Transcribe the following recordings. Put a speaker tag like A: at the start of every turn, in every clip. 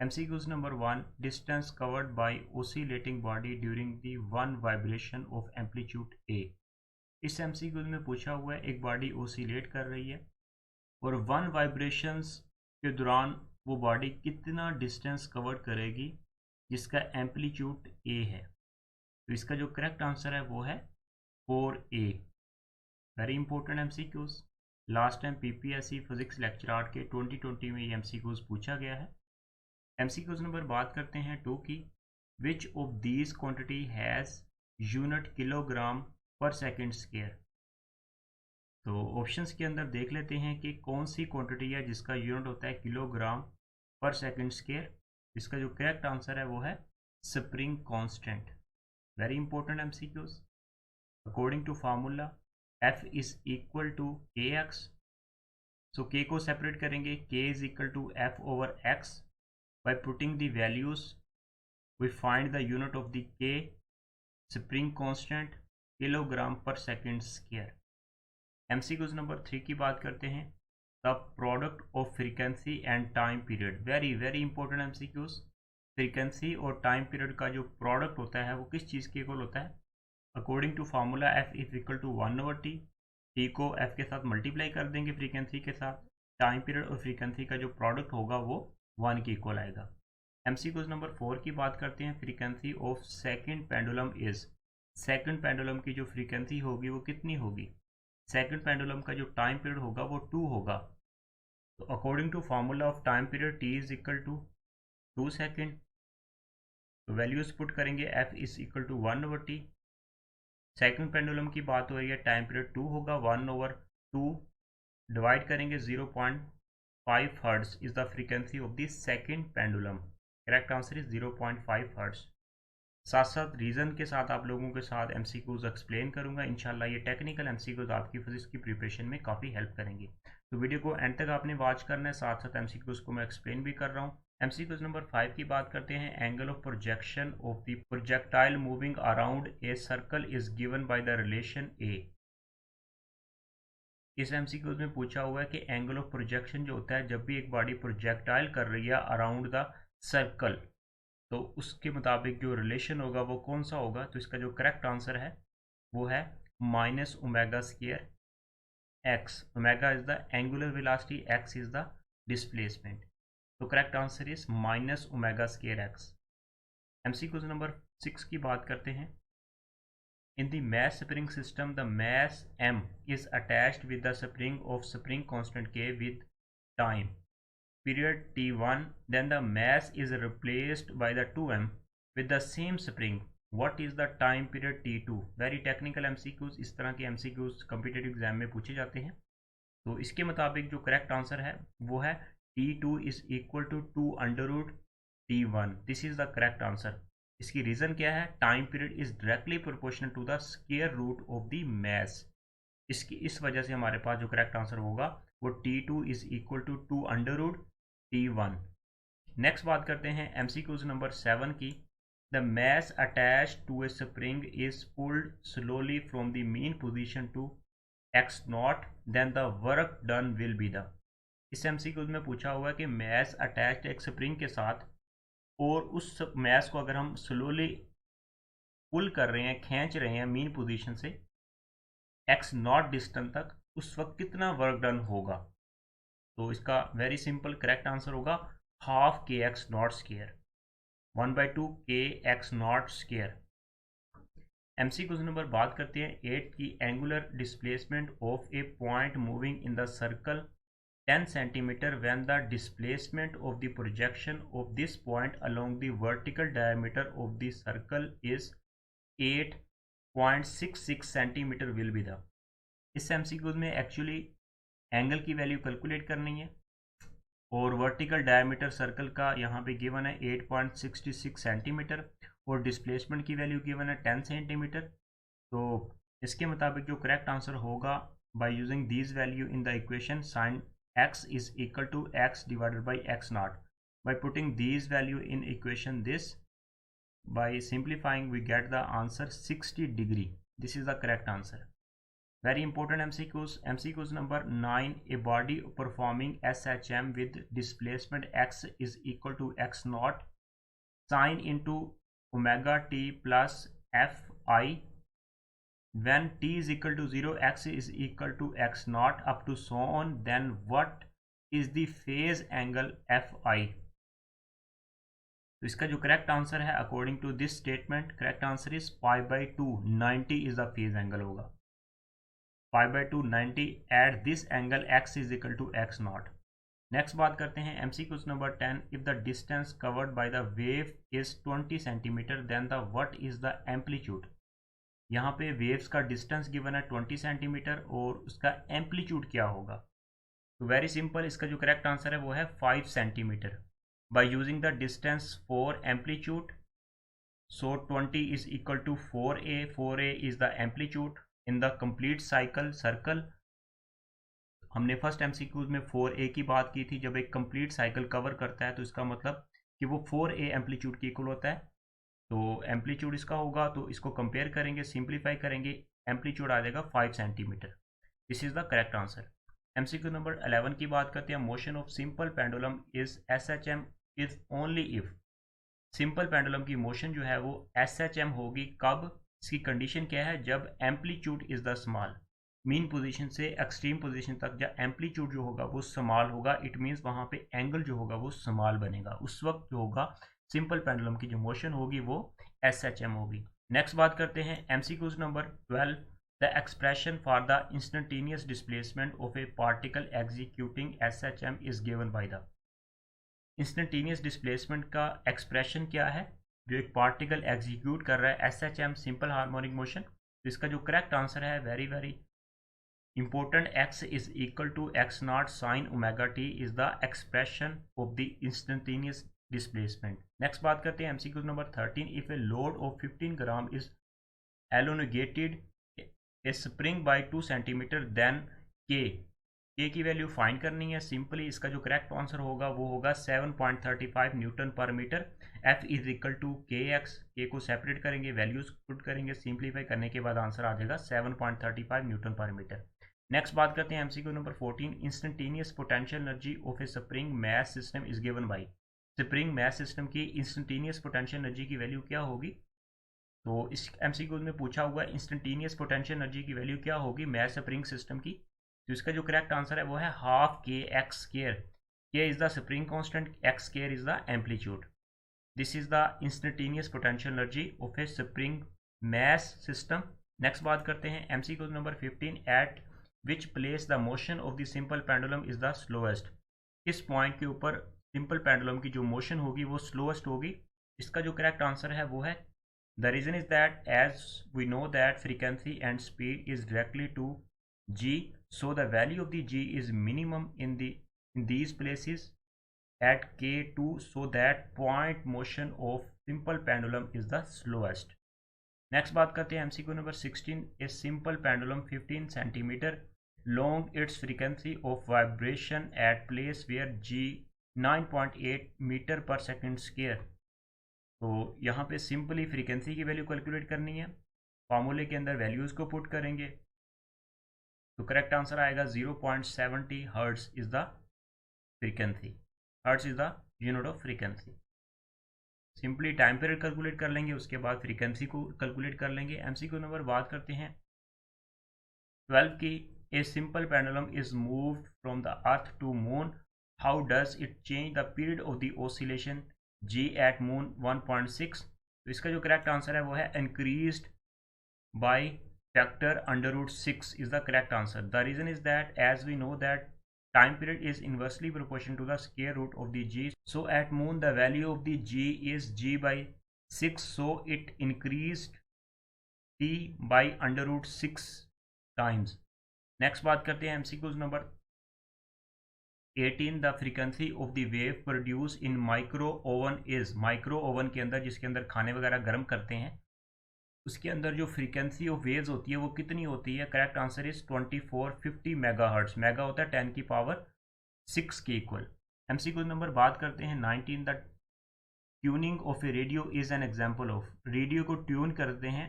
A: MCQs number 1, distance covered by oscillating body during the one vibration of amplitude A। इस MCQ में पूछा हुआ है एक बॉडी ओसिलेट कर रही है और वन वाइब्रेशंस के दौरान वो बॉडी कितना डिस्टेंस कवर करेगी जिसका एम्पलीट्यूड A है। तो इसका जो करेक्ट आंसर है वो है 4A। Very important MCQs। Last time PPSC physics lecture 8 के 2020 में ये MCQs पूछा गया है। MCQs नंबर बात करते हैं 2 की। Which of these quantity has unit kilogram पर सेकेंड स्क्वायर। तो ऑप्शंस के अंदर देख लेते हैं कि कौन सी क्वांटिटी है जिसका यूनिट होता है किलोग्राम पर सेकेंड स्क्वायर। इसका जो करेक्ट आंसर है वो है spring constant. Very important MCQs। According to formula F is equal to KX। सो K को सेपरेट करेंगे, K is equal to F over X। By putting the values we find the unit of the K spring constant kilogram per second square। MCQs number 3 की बात करते हैं। The product of frequency and time period. Very very important MCQs। Frequency और time period का जो product होता है वो किस चीज़ के इक्वल होता है। According to formula F is equal to 1/T। T को F के साथ मल्टीप्लाई कर देंगे फ्रीक्वेंसी के साथ। टाइम पीरियड और फ्रीक्वेंसी का जो प्रोडक्ट होगा वो 1 के इक्वल आएगा। MCQs नंबर 4 की बात करते हैं। Frequency of second pendulum is. Second pendulum की जो फ्रीक्वेंसी होगी वो कितनी होगी। सेकंड पेंडुलम का जो टाइम पीरियड होगा वो 2 होगा। तो according to formula of time period T is equal to 2 second. तो वैल्यूज पुट करेंगे F is equal to 1/T। Second pendulum की बात हो रही है, टाइम पीरियड 2 होगा, 1/2 डिवाइड करेंगे 0.5 hertz is the frequency of the second pendulum. Correct answer is 0.5 hertz. साथ साथ रीज़न के साथ आप लोगों के साथ MCQs एक्सप्लेन करूंगा। इंशाल्लाह ये टेक्निकल MCQs आपकी फिजिक्स की प्रिपरेशन में काफ़ी हेल्प करेंगे। तो वीडियो को एंड तक आपने वॉच करना है, साथ साथ MCQs को मैं एक्सप्लेन भी कर रहा हूँ। MCQs नंबर 5 की बात करते हैं। Angle of projection of the projectile moving around a circle is given by the relation A। इस MCQs में पूछा हुआ है कि एंगल ऑफ प्रोजेक्शन जो होता है जब भी एक बॉडी प्रोजेक्टाइल कर रही है अराउंड द सर्कल, तो उसके मुताबिक जो रिलेशन होगा वो कौन सा होगा। तो इसका जो करेक्ट आंसर है वो है -ω² x। Omega is the angular velocity, x is the displacement. तो correct answer is -ω² x। MCQs number 6 की बात करते हैं। In the mass spring system, the mass m is attached with the spring of spring constant K with time period T1. Then the mass is replaced by the 2m with the same spring. What is the time period T2? Very technical MCQs। इस तरह के MCQs competitive exam में पूछे जाते हैं। तो इसके मुताबिक जो करेक्ट आंसर है वो है T2 is equal to 2√T1। This is the correct answer. इसकी रीज़न क्या है। Time period is directly proportional to the square root of the mass. इसकी इस वजह से हमारे पास जो करेक्ट आंसर होगा वो T2 is equal to 2√T1। Next बात करते हैं MCQs नंबर 7 की। The mass attached to a spring is pulled slowly from the mean position to x0, then the work done will be the. इस MCQs में पूछा हुआ है कि मैस अटैच्ड एक स्प्रिंग के साथ और उस मैस को अगर हम स्लोली पुल कर रहे हैं, खींच रहे हैं मीन पोजीशन से x0 डिस्टेंस तक, उस वक्त कितना वर्क डन होगा। तो इसका वेरी सिंपल करेक्ट आंसर होगा half kx0², 1/2 kx0²। MCQs number बात करते हैं 8 की। Angular displacement of A point moving in the circle 10 cm when the displacement of the projection of this point along the vertical diameter of the circle is 8.66 cm will be the। इस MCQ में actually angle की value calculate करनी है और vertical diameter circle का यहाँ पे given है 8.66 सेंटीमीटर और डिस्प्लेसमेंट की वैल्यू गिवन है 10 सेंटीमीटर। तो इसके मुताबिक जो करेक्ट आंसर होगा by using these value in the equation sine x is equal to x divided by x0. By putting these value in equation this, by simplifying we get the answer 60 degree. This is the correct answer. Very important MCQs. MCQs number 9. A body performing SHM with displacement x is equal to x naught sine into omega t plus fi. When t is equal to 0, x is equal to x naught up to so on, then what is the phase angle fi? तो इसका जो correct answer है according to this statement, correct answer is π/2 90 is the phase angle होगा। π/2 90 at this angle x is equal to x naught. Next बात करते हैं MCQ number 10। If the distance covered by the wave is 20 centimetre then the what is the amplitude. यहाँ पे waves का distance given है 20 centimetre और उसका amplitude क्या होगा। तो वेरी सिंपल, इसका जो करेक्ट आंसर है वो है 5 centimetre. By using the distance for amplitude, so 20 is equal to 4a. 4a is the amplitude in the complete circle. हमने फर्स्ट MCQ में 4a की बात की थी। जब एक कंप्लीट साइकिल कवर करता है तो इसका मतलब कि वो 4a एम्पलीट्यूड के इक्वल होता है। तो एम्पलीट्यूड इसका होगा, तो इसको कंपेयर करेंगे, सिंप्लीफाई करेंगे, एम्पलीट्यूड आ जाएगा 5 centimetre. This is the correct answer. MCQ number 11 की बात करते हैं। Motion of simple pendulum is SHM is only if. Simple pendulum की मोशन जो है वो SHM होगी कब? इसकी कंडीशन क्या है? जब amplitude is the small. Mean position से एक्सट्रीम पोजीशन तक जब एम्पलीट्यूड जो होगा वो स्मॉल होगा, इट मीन्स वहाँ पे एंगल जो होगा वो स्मॉल बनेगा। उस वक्त जो होगा सिंपल पेंडुलम की जो मोशन होगी वो SHM होगी। नेक्स्ट बात करते हैं MCQ number 12। The expression for the instantaneous displacement of A particle executing SHM is given by the. Instantaneous displacement का एक्सप्रेशन क्या है जो एक पार्टिकल एग्जीक्यूट कर रहा है SHM सिंपल हार्मोनिक मोशन। तो इसका जो करेक्ट आंसर है very very important, x is equal to x naught sine omega t is the expression of the instantaneous displacement. Next बात करते हैं MCQ number 13। If a load of 15 gram is elongated a spring by 2 centimetre then k की value find करनी है। Simply इसका जो correct answer होगा वो होगा 7.35 newton per metre. F is equal to kx। k को सेपरेट करेंगे, वैल्यूज पुट करेंगे, सिंप्लीफाई करने के बाद आंसर आ जाएगा 7.35 न्यूटन पर मीटर। नेक्स्ट बात करते हैं MCQ number 14। Instantaneous potential energy of a spring mass system is given by. Spring mass system की इंस्टेंटेनियस पोटेंशियल एनर्जी की वैल्यू क्या होगी? तो इस MCQ में पूछा हुआ है इंस्टेंटेनियस पोटेंशियल एनर्जी की वैल्यू क्या होगी मैस स्प्रिंग सिस्टम की। तो इसका जो करेक्ट आंसर है वो है half kx square. k is the spring constant, x square is the amplitude. This is the instantaneous potential energy of a spring mass system. Next बात करते हैं MCQ number 15। At which place the motion of the simple pendulum is the slowest. किस point के ऊपर simple pendulum की जो motion होगी वो स्लोएस्ट होगी। इसका जो करेक्ट आंसर है वो है the reason is that as we know that frequency and speed is directly to g, so the value of the g is minimum in these places at k2, so that point motion of simple pendulum is the slowest. Next बात करते हैं MCQ number 16। a simple pendulum 15 centimeter long, its frequency of vibration at place where g 9.8 metre per second square. तो यहाँ पे simply frequency की value calculate करनी है, फार्मूले के अंदर वैल्यूज़ को पुट करेंगे तो करेक्ट आंसर आएगा 0.70 hertz is the frequency. Hertz is the unit of frequency. Simply time period calculate कर लेंगे, उसके बाद फ्रीक्वेंसी को कैलकुलेट कर लेंगे। MCQ नंबर बात करते हैं 12 की। A simple pendulum is moved from the earth to moon, how does it change the period of the oscillation g at moon 1.6। तो इसका जो करेक्ट आंसर है वो है increased by factor under root 6 is the correct answer. The reason is that as we know that time period is inversely proportional to the square root of the g. So at moon the value of the g is g by 6, so it increased t by under root 6 times. Next बात करते हैं MCQ number 18। The frequency of the wave produce in micro oven is. Micro oven के अंदर जिसके अंदर खाने वगैरह गर्म करते हैं उसके अंदर जो फ्रीक्वेंसी ऑफ वेव्स होती है वो कितनी होती है? Correct answer is 2450 megahertz. Mega होता है 10 की पावर 6 के इक्वल। MCQ नंबर बात करते हैं 19। The tuning of A radio is an example of. Radio को ट्यून करते हैं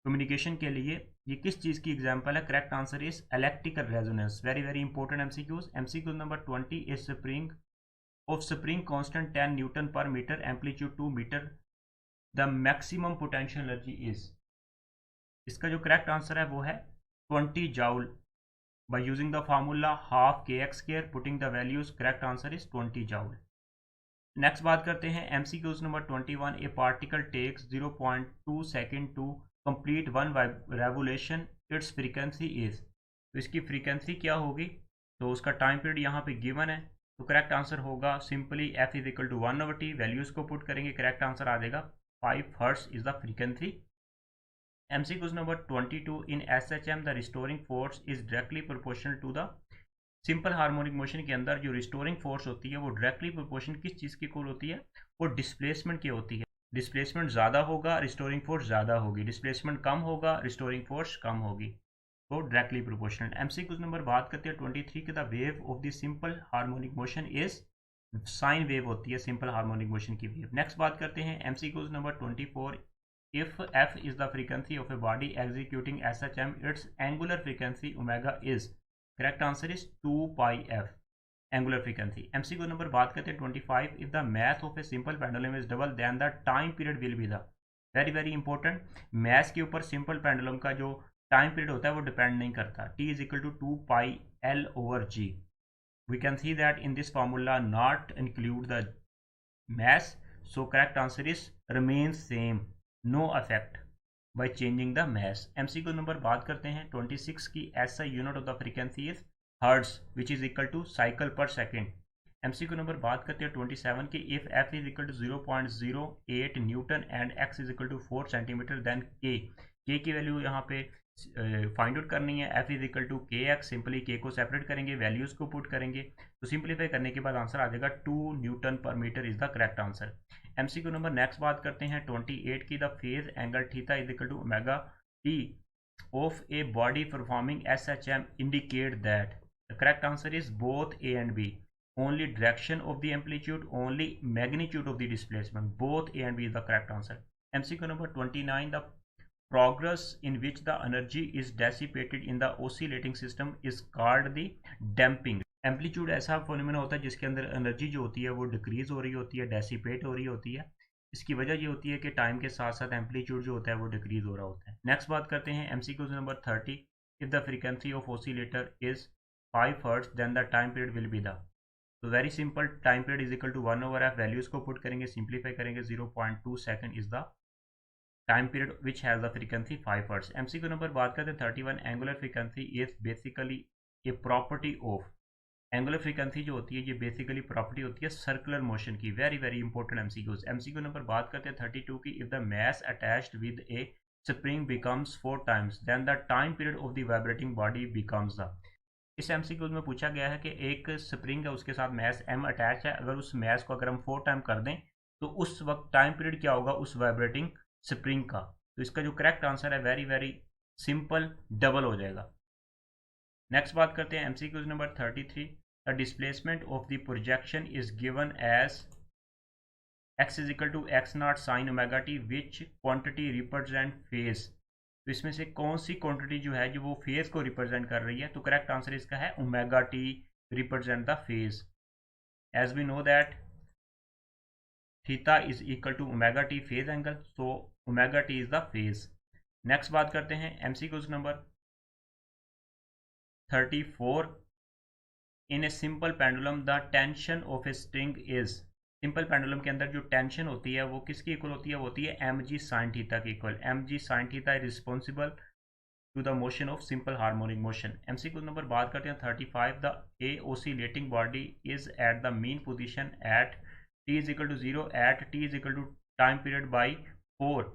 A: कम्युनिकेशन के लिए ये किस चीज़ की एग्जाम्पल है? Correct answer is electrical resonance. Very very important MCQs. MCQ number 20 is spring of spring constant 10 newton per metre amplitude 2 metre, the maximum potential energy is. इसका जो करेक्ट आंसर है वो है 20 joule. By using the formula half K X square putting the values, correct answer is 20 joule. Next बात करते हैं MCQs number 21। A particle takes 0.2 second to complete one revolution, its frequency is. तो इसकी frequency क्या होगी? तो उसका time period यहाँ पे गिवन है, तो करेक्ट आंसर होगा simply F is equal to 1/t। Values को पुट करेंगे, करेक्ट आंसर आ जाएगा 5 hertz is the frequency. MCQs number 22। In SHM the restoring force is directly proportional to the. Simple harmonic motion के अंदर जो restoring force होती है वो डायरेक्टली प्रोपोर्शन किस चीज़ की इक्वल होती है? वो डिस्प्लेसमेंट की होती है। डिस्प्लेसमेंट ज़्यादा होगा, रिस्टोरिंग फोर्स ज़्यादा होगी। डिस्प्लेसमेंट कम होगा, रिस्टोरिंग फोर्स कम होगी। तो डायरेक्टली प्रोपोर्शनल। एमसीक्यूज नंबर बात करते हैं 23 के। The wave of the simple harmonic motion is. Sine wave होती है सिंपल हार्मोनिक मोशन की वेव। नेक्स्ट बात करते हैं MCQs number 24। If F is the frequency of a body executing SHM, its angular frequency omega is. Correct answer is 2 pi F, angular frequency. MCQ number बात करते हैं 25। If the math of a simple pendulum is double then the time period will be the. Very very important. Math के ऊपर simple pendulum का जो time period होता है वो डिपेंड नहीं करता। T is equal to 2 pi L over G. We can see that in this formula not include the math, so correct answer is remain same, no affect by changing the mass. MCQ number बात करते हैं 26 की। ऐसा unit of the frequency is hertz which is equal to cycle per second. MCQ number बात करते हैं 27 की। If F is equal to 0.08 Newton and X is equal to 4 centimetre then K की वैल्यू यहाँ पे फाइंड आउट करनी है। F is equal to K X, simply K को सेपरेट करेंगे, वैल्यूज को पुट करेंगे, तो सिंप्लीफाई करने के बाद आंसर आ जाएगा 2 newton per metre is the correct answer. MCQ number next बात करते हैं 28 की। The phase angle theta is equal to omega T of a body performing SHM indicate that. The correct answer is both A and B. Only direction of the amplitude, only magnitude of the displacement, both A and B is the correct answer. MCQ number 29। The progress in which the energy is dissipated in the oscillating system is called the damping। Amplitude ऐसा फोनोमेना होता है जिसके अंदर energy जो होती है वो decrease हो रही होती है, डेसिपेट हो रही होती है। इसकी वजह ये होती है कि टाइम के साथ साथ एम्पलीट्यूड जो होता है वो डिक्रीज हो रहा होता है। नेक्स्ट बात करते हैं MCQ number 30। If the frequency of oscillator is 5 hertz then the time period will be the. तो very simple, time period is equal to 1/f। Values को पुट करेंगे, सिंप्लीफाई करेंगे, 0.2 second is the time period which has the frequency 5 hertz. MCQ number बात करते हैं 31। Angular frequency is basically a property of. Angular frequency जो होती है ये बेसिकली प्रॉपर्टी होती है सर्कुलर मोशन की। Very very important MCQs. MCQ number बात करते हैं 32 की। If the mass attached with a spring becomes 4 times then the time period of the vibrating body becomes the. इस एमसीक्यू में पूछा गया है कि एक स्प्रिंग है, उसके साथ मैस एम अटैच है, अगर उस मैस को अगर हम 4 टाइम कर दें तो उस वक्त टाइम पीरियड क्या होगा उस वाइब्रेटिंग स्प्रिंग का? तो इसका जो करेक्ट आंसर है वेरी वेरी सिंपल, डबल हो जाएगा। नेक्स्ट बात करते हैं MCQs number 33। The displacement of the projection is given as X is equal to X naught sine omega T, which quantity represent phase. तो इसमें से कौन सी क्वांटिटी जो है जो वो फेज को रिप्रेजेंट कर रही है? तो करेक्ट आंसर इसका है omega T represent the phase. As we know that theta is equal to omega T phase angle, so omega T is the phase. Next बात करते हैं MCQs number 34। In a simple pendulum the tension of a string is. Simple pendulum के अंदर जो tension होती है वो किसकी इक्वल होती है? वो होती है एम जी साइन थीटा की equal. M G sine theta is responsible to the motion of simple harmonic motion. MCQ number बात करते हैं 35। The a oscillating body is at the mean position at T is equal to 0 at T is equal to time period by 4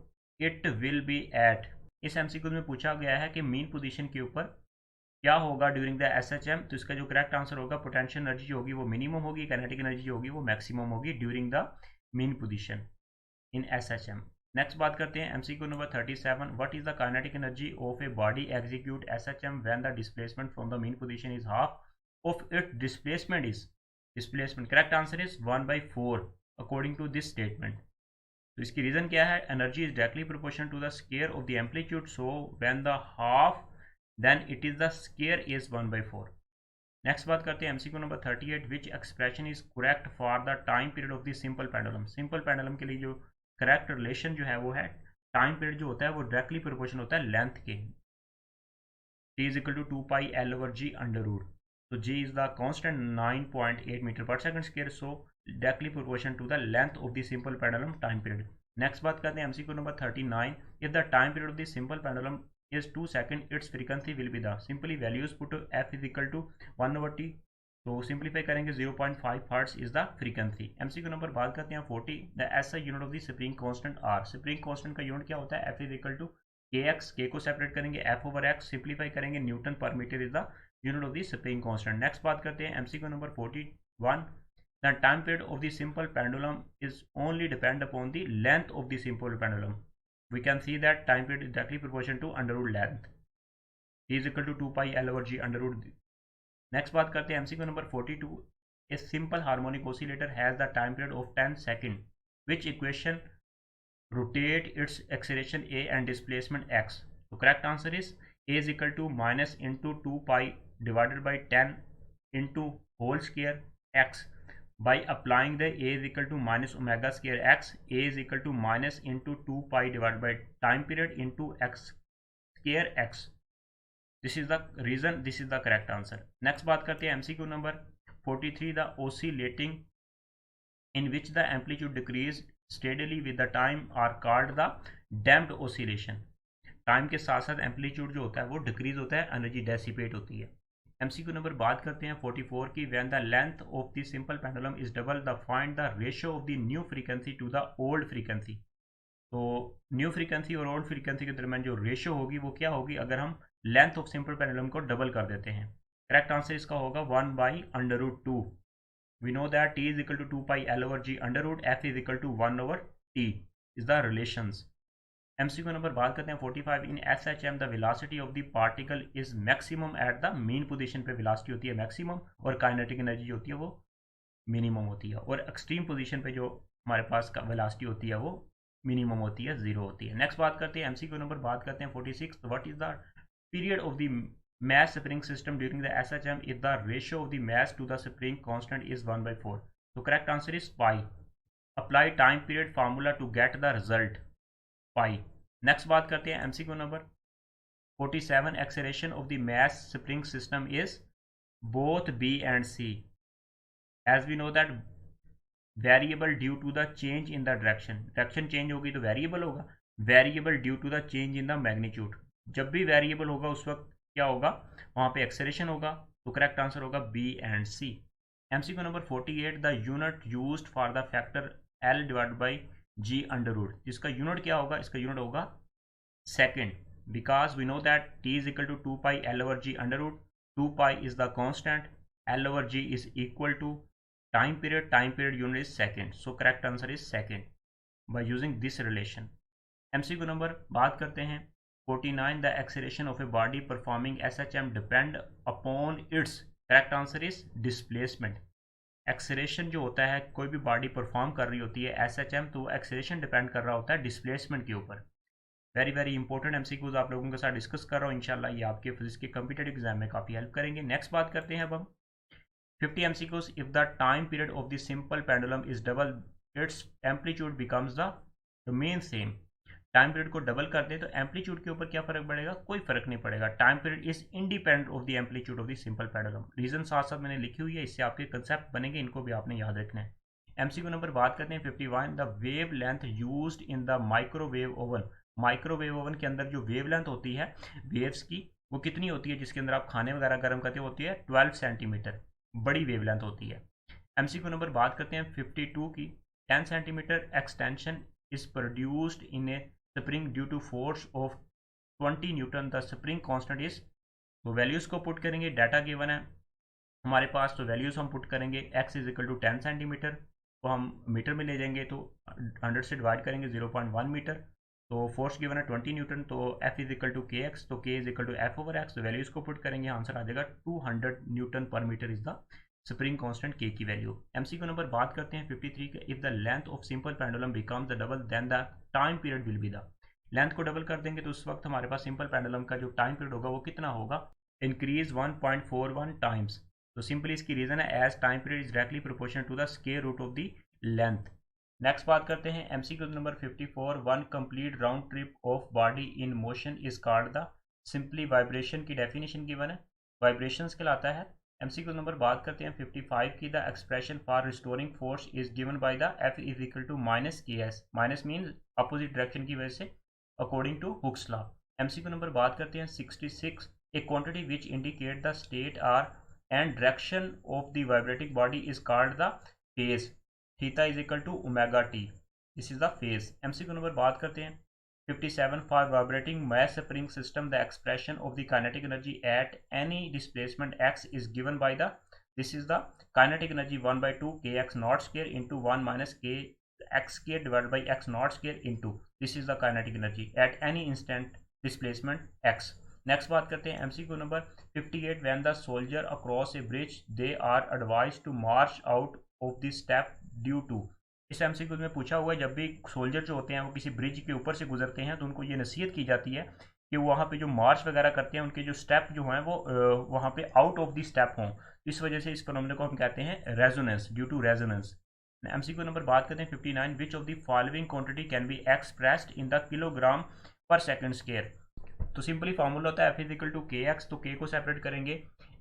A: it will be at. इस MCQ में पूछा गया है कि mean position के ऊपर क्या होगा ड्यूरिंग द एसएचएम। तो इसका जो करेक्ट आंसर होगा पोटेंशियल एनर्जी जो होगी वो मिनिमम होगी, काइनेटिक एनर्जी जो होगी वो मैक्सिमम होगी during the mean position in SHM. Next बात करते हैं MCQ number 37। What is the kinetic energy of a body execute SHM when the displacement from the mean position is half of it displacement is. Displacement correct answer is 1/4 according to this statement. तो इसकी reason क्या है, energy is directly proportional to the square of the amplitude, so when the half then it is the square is 1/4। Next बात करते हैं MCQ number 38, which expression is correct for the time period of the simple pendulum. Simple pendulum के लिए जो correct relation जो है वो है टाइम पीरियड जो होता है वो डायरेक्टली प्रोपोर्शनल होता है लेंथ के, t is equal to 2 pi L over G under root. So G is the constant 9.8 meter per second square, so directly proportional to the length of the simple pendulum time period. Next बात करते हैं MCQ number 39. If the time period of the simple pendulum is 2 seconds, its frequency will be the simply values put f is equal to 1 over t. तो simplify करेंगे 0.5 hertz is the frequency. MCQ number बात करते हैं 40, the SI unit of the spring constant are. Spring constant का unit क्या होता है, F is equal to K X, K को सेपरेट करेंगे एफ ओवर एक्स, सिंप्लीफाई करेंगे newton per metre is the unit of the spring constant. Next बात करते हैं MCQ number 41, the time period of the simple pendulum is only depend upon the length of the simple pendulum. We can see that time period is directly proportional to under root length, is equal to 2 pi L over ji under root. Next बात करते हैं MCQ number 42, a simple harmonic oscillator has the time period of 10 second, which equation rotate its acceleration a and displacement x. So correct answer is a is equal to minus into 2 pi divided by 10 into whole square x. By applying the a is equal to minus omega square x, a is equal to minus into 2 pi divided by time period into x square x. This is the reason, this is the correct answer. Next बात करते हैं MCQ number 43, the oscillating in which the amplitude decreased steadily with the time are called the damped oscillation. Time के साथ साथ amplitude जो होता है वो डिक्रीज होता है, एनर्जी डेसिपेट होती है। एमसीक्यू नंबर बात करते हैं 44 की, when the length of the simple pendulum is double the find the ratio of the new frequency to the old frequency. तो न्यू फ्रीक्वेंसी और ओल्ड फ्रीक्वेंसी के दरमियान जो रेशियो होगी वो क्या होगी अगर हम लेंथ ऑफ सिंपल पेंडुलम को डबल कर देते हैं। करेक्ट आंसर इसका होगा 1/√2। We know that t is equal to 2 pi L over G under root, f is equal to 1 over t is the relations. MCQ number बात करते हैं 45, in SHM the velocity of the particle is maximum at the mean position पे velocity होती है maximum और kinetic energy जो होती है वो minimum होती है, और extreme position पे जो हमारे पास velocity होती है वो minimum होती है, 0 होती है। नेक्स्ट बात करते हैं MCQ नंबर बात करते हैं 46, what is the period of the mass spring system during the SHM if the ratio of the mass to the spring constant is 1/4. So correct answer is pi. Apply time period formula to get the result pi. Next बात करते हैं MCQ number 47, acceleration of the mass spring system is both B and C. As we know that variable due to the change in the direction. Direction change होगी तो variable होगा, variable due to the change in the magnitude. जब भी variable होगा उस वक्त क्या होगा, वहां पे एक्सेलेरेशन होगा, तो करेक्ट आंसर होगा B and C. MCQ number 48, the unit used for the factor L divide by g under root. जिसका यूनिट क्या होगा, इसका यूनिट होगा second, because we know that T is equal to 2 pi L over ji under root, 2 pi is the constant, L over g is equal to time period unit is second, so correct answer is second by using this relation. MCQ number बात करते हैं 49, the acceleration of a body performing SHM depend upon its, correct answer is displacement. Acceleration जो होता है, कोई भी body perform कर रही होती है SHM, तो एक्सेलेरेशन डिपेंड कर रहा होता है डिस्प्लेसमेंट के ऊपर। वेरी वेरी इंपॉर्टेंट एमसीक्यूज आप लोगों के साथ डिस्कस कर रहा हूँ, इंशाल्लाह ये आपके फिजिक्स के कॉम्पिटिटिव एग्जाम में काफ़ी हेल्प करेंगे। नेक्स्ट बात करते हैं अब हम 50 MCQs, if the time period of the simple pendulum is double it's amplitude becomes the main same. Time period को डबल कर दें तो एम्पलीट्यूड के ऊपर क्या फर्क पड़ेगा, कोई फर्क नहीं पड़ेगा। Time period is independent of the amplitude of the simple pendulum. Reason साथ साथ मैंने लिखी हुई है, इससे आपके कंसेप्ट बनेंगे, इनको भी आपने याद रखना है। एमसीक्यू नंबर बात करते हैं 51, the wave length used in the microwave oven. Microwave oven के अंदर जो वेव लेंथ होती है वेव्स की, वो कितनी होती है, जिसके अंदर आप खाने वगैरह गर्म करते हो, होती है 12 सेंटीमीटर, बड़ी वेव लेंथ होती है। एमसीक्यू नंबर बात करते हैं 52 की, 10 centimetre extension is produced in a spring due to force of 20 newton, the spring constant is. तो वैल्यूज़ को पुट करेंगे, डाटा गिवन है हमारे पास, तो वैल्यूज़ हम पुट करेंगे, x is equal to 10 centimetre को हम मीटर में ले जाएंगे तो 100 से डिवाइड करेंगे 0.1 मीटर, तो फोर्स गिवन है 20 न्यूटन, तो F is equal to K x, तो K is equal to F over x, तो वैल्यूज़ को पुट करेंगे, आंसर आ जाएगा 200 newton per metre is the spring constant K की वैल्यू। एमसीक्यू नंबर बात करते हैं 53 के, if the length of simple pendulum becomes the double then the time period will be the. Length को डबल कर देंगे तो उस वक्त हमारे पास सिंपल पेंडुलम का जो टाइम पीरियड होगा वो कितना होगा, इंक्रीज 1.41 टाइम्स। तो सिंपली इसकी रीजन है as time period is directly proportional to the square root of the length. Next बात करते हैं MCQ number 54, one complete round trip of body in motion is called the. Simply vibration की definition given है, vibrations कहलाता है। MCQ number बात करते हैं 55 की, the expression for restoring force is given by the F is equal to minus K S, minus mean opposite direction की वजह से according to Hooke's law. MCQ number बात करते हैं 66, a quantity which indicate the state or and direction of the vibrating body is called the phase, theta is equal to omega T, this is the phase. MCQ number बात करते हैं 57, for vibrating mass spring system the expression of the kinetic energy at any displacement x is given by the, this is the kinetic energy 1 by 2 kx naught square into 1 minus k x square divided by x naught square into, this is the kinetic energy at any instant displacement x। Next बात करते हैं MCQ number 58, when the soldier across a bridge they are advised to march out of the step due to. इस MCQ में पूछा हुआ है जब भी सोल्जर जो होते हैं वो किसी ब्रिज के ऊपर से गुजरते हैं तो उनको ये नसीहत की जाती है कि वहाँ पे जो मार्च वगैरह करते हैं उनके जो स्टेप जो हैं वो वहाँ पे आउट ऑफ द स्टेप हों। इस वजह से इस फिनोमेना को हम कहते हैं resonance, due to resonance. MCQ number बात करते हैं 59, which of the following quantity can be expressed in the kilogram per second square. तो सिंपली फॉर्मूला होता है F is equal to K x, तो के को सेपरेट करेंगे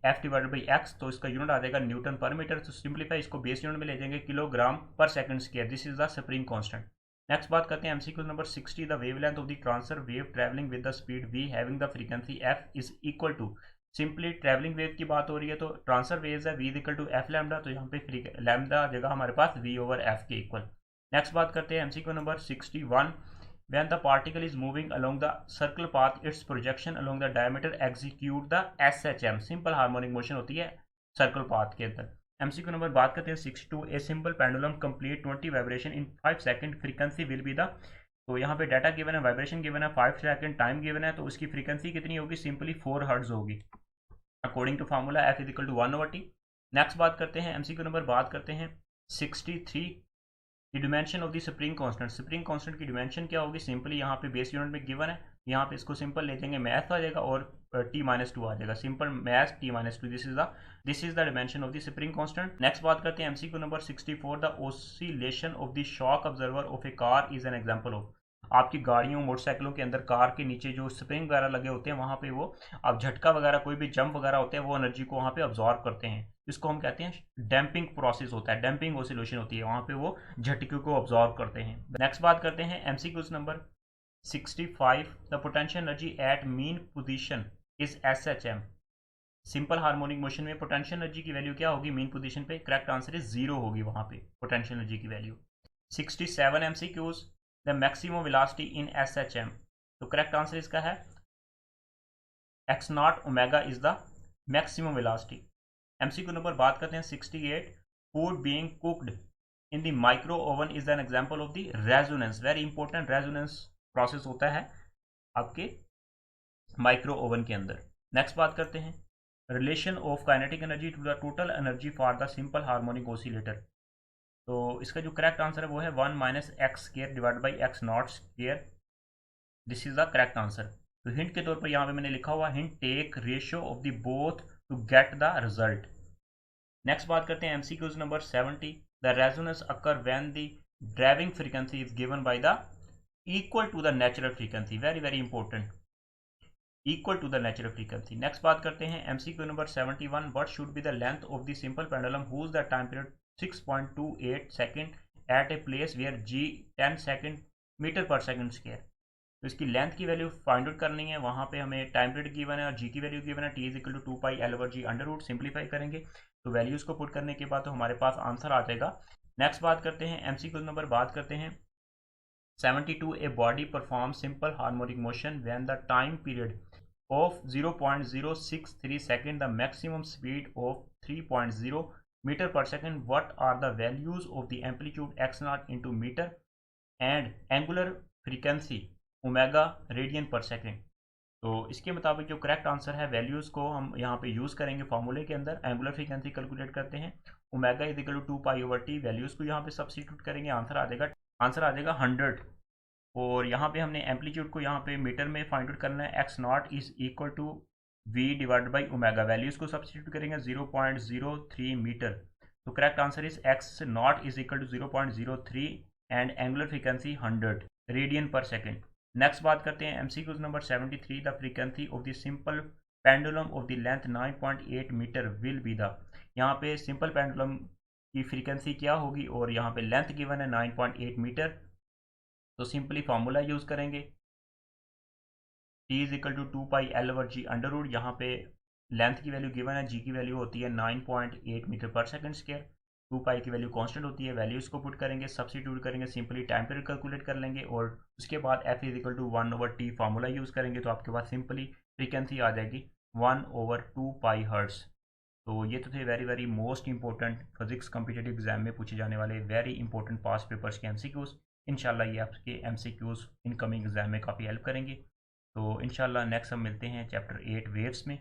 A: एफ डिवाइडेड बाई एक्स, तो इसका यूनिट आ जाएगा न्यूटन पर मीटर। तो सिंपलीफाई इसको बेस यूनिट में ले जाएंगे kilogram per second square, this is the spring constant. Next बात करते हैं MCQ number 60, the wavelength of the transfer wave travelling with the speed v having the frequency f is equal to. Simply travelling wave की बात हो रही है तो transfer wave है v is equal to f lambda, तो यहाँ पे लैम्डा जगह हमारे पास वी ओवर एफ के इक्वल। नेक्स्ट बात करते हैं MCQ number 61, when the particle is moving along the circle path its projection along the diameter execute the SHM, simple harmonic motion होती है सर्कल पाथ के अंदर। एमसीक्यू नंबर बात करते हैं 62, ए simple pendulum complete 20 vibration in 5 second frequency will be the. तो यहाँ पे डाटा गिवन है, वाइब्रेशन गिवन है, 5 सेकंड टाइम गिवन है, तो उसकी फ्रीक्वेंसी कितनी होगी, सिंपली 4 हर्ट्ज होगी according to formula f is equal to 1/t। Next बात करते हैं एमसीक्यू नंबर बात करते हैं 63, the dimension of the spring constant. Spring constant की डिमेंशन क्या होगी, सिंपली यहाँ पे बेस यूनिट में गिवन है, यहाँ पे इसको सिंपल ले जाएंगे मैथ आ जाएगा और t-2 आ जाएगा, simple math t-2, this is the dimension of the spring constant. Next बात करते हैं MCQ number 64, the oscillation of the shock observer of A car is an example of. आपकी गाड़ियों मोटरसाइकिलों के अंदर कार के नीचे जो स्प्रिंग वगैरह लगे होते हैं वहाँ पे वो अब झटका वगैरह कोई भी जंप वगैरह होते हैं वो एनर्जी को वहाँ पे ऑब्जॉर्व करते हैं, इसको हम कहते हैं डैम्पिंग प्रोसेस होता है, डैम्पिंग ऑसिलेशन होती है, वहाँ पे वो झटके को ऑब्जॉर्व करते हैं। नेक्स्ट बात करते हैं MCQs number 65, the potential energy at mean position is SHM। Simple harmonic motion में पोटेंशियल एनर्जी की वैल्यू क्या होगी मीन पोजीशन पे, करेक्ट आंसर इज 0 होगी वहाँ पे पोटेंशियल एनर्जी की value. 67 MCQs, the maximum velocity in SHM, तो करेक्ट आंसर इसका है x0 omega is the maximum velocity. MCQ number बात करते हैं 68, food being cooked in the micro oven is an example of the resonance, very important resonance process होता है आपके micro oven के अंदर। नेक्स्ट बात करते हैं relation of kinetic energy to the total energy for the simple harmonic oscillator, तो इसका जो करेक्ट आंसर है वो है 1 minus x square divide by x naught square, this is the correct answer. तो हिंट के तौर पर यहाँ पे मैंने लिखा हुआ hint, take ratio of the both to get the result. Next बात करते हैं MCQs number 70, the resonance occur when the driving frequency is given by the equal to the natural frequency, very very important, equal to the natural frequency. Next बात करते हैं MCQ number 71, what should be the length of the simple pendulum whose the time period 6.28 second at a place where g 10 second metre per second square. तो इसकी length की value find out करनी है, वहाँ पे हमें टाइम पीरियड गिवन है और g की वैल्यू गिवन है, t is equal to 2 pi l over g under root, simplify करेंगे तो वैल्यूज को पुट करने के बाद तो हमारे पास आंसर आ जाएगा। नेक्स्ट बात करते हैं एमसीक्यू नंबर बात करते हैं 72, a body perform simple harmonic motion when the time period of 0.063 second, the maximum speed of 3.0 meter per second. What are the values of the amplitude x0 into meter and angular frequency omega radian per second? तो इसके मुताबिक जो correct answer है, values को हम यहाँ पे use करेंगे फार्मूले के अंदर। एंगुलर फ्रीक्वेंसी कैलकुलेट करते हैं, omega is equal to 2 pi T, values को यहाँ पे सब्सटीट्यूट करेंगे, आंसर आ जाएगा 100। और यहाँ पे हमने एम्पलीट्यूड को यहाँ पे मीटर में फाइंड आउट करना है। X naught is equal to v divide by omega, values को सब्सटीट्यूट करेंगे 0.03 मीटर। तो correct answer is x naught is equal to 0.03 and angular frequency 100 radian per second. Next बात करते हैं MCQs number 73। The frequency of the simple pendulum of the length 9.8 metre will be the, यहाँ पे simple pendulum की frequency क्या होगी और यहाँ पे लेंथ गिवन है 9.8 मीटर। तो सिंपली फार्मूला यूज़ करेंगे, टी इज इक्वल टू 2 पाई/L/g अंडर रूट, यहाँ पे लेंथ की वैल्यू गिवन है, जी की वैल्यू होती है 9.8 मीटर पर सेकंड स्क्वायर, 2 पाई की वैल्यू कांस्टेंट होती है, वैल्यूज़ को पुट करेंगे, सब्सटीट्यूट करेंगे, सिंपली टाइम पीरियड कैलकुलेट कर लेंगे और उसके बाद f is equal to 1/t formula use करेंगे। तो आपके पास सिंपली फ्रीक्वेंसी आ जाएगी 1/2 पाई हर्ट्स। तो ये तो थे very very most important physics competitive exam में पूछे जाने वाले वेरी इंपॉर्टेंट पास्ट पेपर्स के एमसीक्यूज़। इंशाल्लाह ये आपके एमसीक्यूज़ इनकमिंग एग्जाम में काफ़ी हेल्प करेंगे। तो इंशाल्लाह नेक्स्ट हम मिलते हैं चैप्टर 8 वेव्स में।